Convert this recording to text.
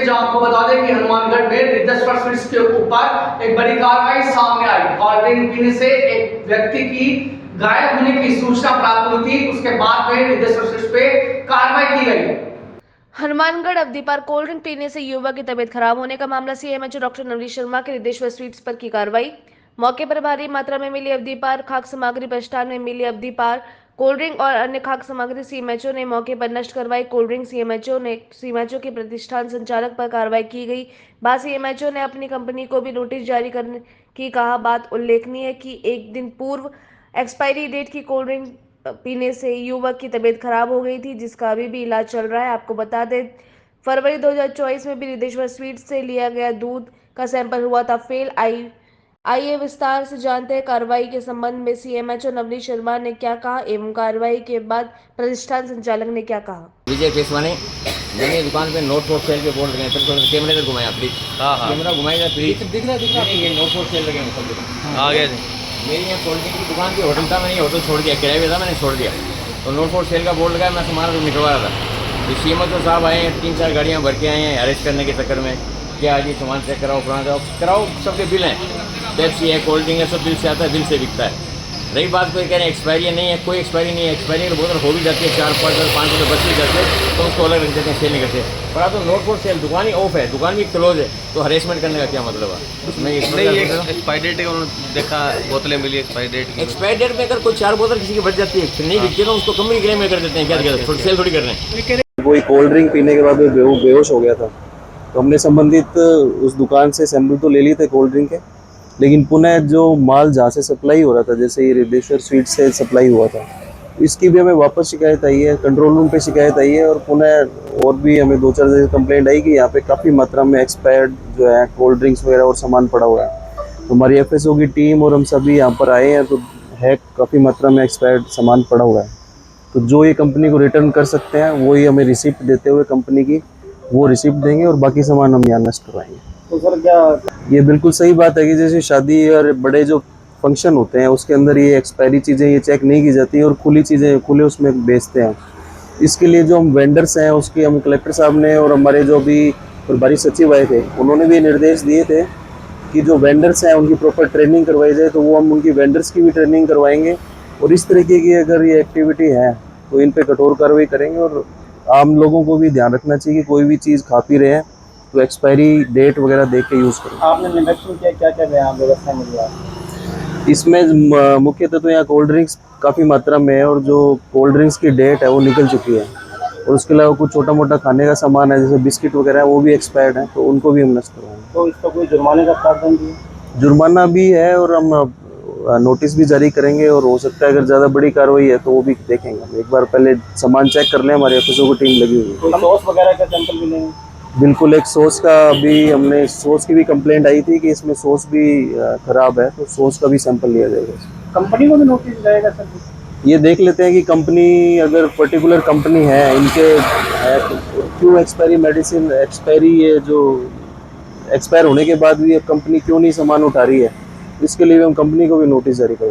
जहां आपको बता दें कि हनुमानगढ़ में रिद्धेश्वर स्वीट्स के ऊपर एक बड़ी कार्रवाई सामने आई। कोल्ड ड्रिंक पीने से एक व्यक्ति की गायब होने की सूचना प्राप्त हुई थी। उसके बाद में रिद्धेश्वर स्वीट्स पे कार्रवाई की गई। हनुमानगढ़ अवधि पर कोल्ड ड्रिंक पीने से युवक की तबीयत खराब होने का मामला। सीएमएचओ डॉक्टर नवनीत शर्मा के रिद्धेश्वर स्वीट्स पर की कार्रवाई। मौके पर भारी मात्रा में मिली अवधि पार खाद्य सामग्री, प्रतिष्ठान में मिली अवधि पार कोल्ड ड्रिंक और अन्य खाद्य सामग्री सीएमएचओ ने मौके पर नष्ट करवाई। कोल्ड ड्रिंक सीएमएचओ के प्रतिष्ठान संचालक पर कार्रवाई की गई। बाद सीएमएचओ ने अपनी कंपनी को भी नोटिस जारी करने की कहा। बात उल्लेखनीय है कि एक दिन पूर्व एक्सपायरी डेट की कोल्ड ड्रिंक पीने से युवक की तबीयत खराब हो गई थी, जिसका अभी भी इलाज चल रहा है। आपको बता दें, फरवरी 2024 में भी रिद्धेश्वर स्वीट्स से लिया गया दूध का सैंपल हुआ था फेल। आइए विस्तार से जानते हैं कार्रवाई के संबंध में सीएमएचओ नवनीत शर्मा ने क्या कहा एवं कार्रवाई के बाद प्रतिष्ठान संचालक ने क्या कहा। विजय पेशवानी, मैंने दुकान पे नोट फॉर सेल के बोर्ड लगे हैं। थोड़ा कैमरे पर घुमाया प्लीज। हाँ, कैमरा घुमाएगा प्लीज। दिख रहा है ये नोट फॉर सेल लगे हैं सब। आ गया जी। मेरी यहाँ कोल्ड ड्रिंक की दुकान की होटल था, मैंने होटल छोड़ दिया, किराए पे था, मैंने छोड़ दिया। तो नोट फॉर सेल का बोर्ड लगाया, मैं सामान को निकलवा रहा था। तो सीएमएचओ साहब आए हैं, 3-4 गाड़ियाँ भर के आए हैं अरेस्ट करने के चक्कर में। क्या जी सामान चेक कराओ, पुराना कराओ, सबके बिल हैं। पेप्सी है, कोल्ड ड्रिंक है, सब बिल से आता है, बिल से बिकता है। रही बात कोई कह रहे हैं एक्सपायरी नहीं है, कोई एक्सपायरी नहीं है। एक्सपायरी की बोतल हो भी जाती है 4-5 रुपये 5 रुपये 25 रुपये, तो उसको अलग रख देते हैं, सेल नहीं करते। पर आप तो नोट फॉर सेल दुकान ही ऑफ है, दुकान भी क्लोज है, तो हरेसमेंट करने का क्या मतलब है उसमें? एक्सपायरी डेट का देखा, बोतलें मिली एक्सपायरी डेट की। एक्सपायरी डेट में अगर कोई 4 बोतल किसी की बच जाती है, फिर नहीं बिकती तो उसको कंपनी क्लेम में कर देते हैं। क्या दिक्कत, सेल थोड़ी कर रहे हैं। कोई कोल्ड ड्रिंक पीने के बाद वो बेहोश हो गया था, तो हमने संबंधित उस दुकान से सैंपल तो ले लिए थे कोल्ड ड्रिंक के, लेकिन पुनः जो माल जहाँ से सप्लाई हो रहा था, जैसे ये रिद्धेश्वर स्वीट से सप्लाई हुआ था, इसकी भी हमें वापस शिकायत आई है, कंट्रोल रूम पे शिकायत आई है। और पुनः और भी हमें 2-4 जगह कंप्लेंट आई कि यहाँ पे काफ़ी मात्रा में एक्सपायर्ड जो है कोल्ड ड्रिंक्स वगैरह और सामान पड़ा हुआ है। तो हमारी एफएसओ की टीम और हम सभी यहाँ पर आए हैं, तो है काफ़ी मात्रा में एक्सपायर्ड सामान पड़ा हुआ है। तो जो ये कंपनी को रिटर्न कर सकते हैं वो ही हमें रिसिप्ट देते हुए कंपनी की वो रिसिप्ट देंगे और बाकी सामान हम यहाँ नष्ट करवाएंगे। तो सर क्या ये बिल्कुल सही बात है कि जैसे शादी और बड़े जो फंक्शन होते हैं उसके अंदर ये एक्सपायरी चीज़ें ये चेक नहीं की जाती और खुली चीज़ें खुले उसमें बेचते हैं। इसके लिए जो हम वेंडर्स हैं उसके हम कलेक्टर साहब ने और हमारे जो भी प्रभारी सचिव आए थे उन्होंने भी निर्देश दिए थे कि जो वेंडर्स हैं उनकी प्रॉपर ट्रेनिंग करवाई जाए। तो वो हम उनकी वेंडर्स की भी ट्रेनिंग करवाएंगे और इस तरीके की अगर ये एक्टिविटी है तो इन पे कठोर कार्रवाई करेंगे। और आम लोगों को भी ध्यान रखना चाहिए कि कोई भी चीज़ खा पी रहे हैं तो एक्सपायरी डेट वगैरह देख के यूज़ करें। आपने निरीक्षण किया, क्या क्या यहाँ व्यवस्था मिली है? इसमें मुख्यतः तो यहाँ कोल्ड ड्रिंक्स काफ़ी मात्रा में है और जो कोल्ड ड्रिंक्स की डेट है वो निकल चुकी है। और उसके अलावा कुछ छोटा मोटा खाने का सामान है जैसे बिस्किट वगैरह है वो भी एक्सपायर्ड है, तो उनको भी हम नष्ट करवाएंगे। तो इसका कोई जुर्माने का प्रावधान भी है? जुर्माना भी है और हम नोटिस भी जारी करेंगे और हो सकता है अगर ज़्यादा बड़ी कार्रवाई है तो वो भी देखेंगे। एक बार पहले सामान चेक कर लें, हमारे एफएसओ की टीम लगी हुई है। कोई सॉस वगैरह का सैंपल भी लेंगे? बिल्कुल, एक सॉस का भी हमने सॉस की भी कंप्लेंट आई थी कि इसमें सॉस भी खराब है, तो सॉस का भी सैंपल लिया जाएगा। कंपनी को भी नोटिस जाएगा सर? ये देख लेते हैं कि कंपनी अगर पर्टिकुलर कंपनी है इनके क्यों एक्सपायरी मेडिसिन एक्सपायरी ये जो एक्सपायर होने के बाद भी कंपनी क्यों नहीं सामान उठा रही है, इसके लिए हम कंपनी को भी नोटिस जारी करेंगे।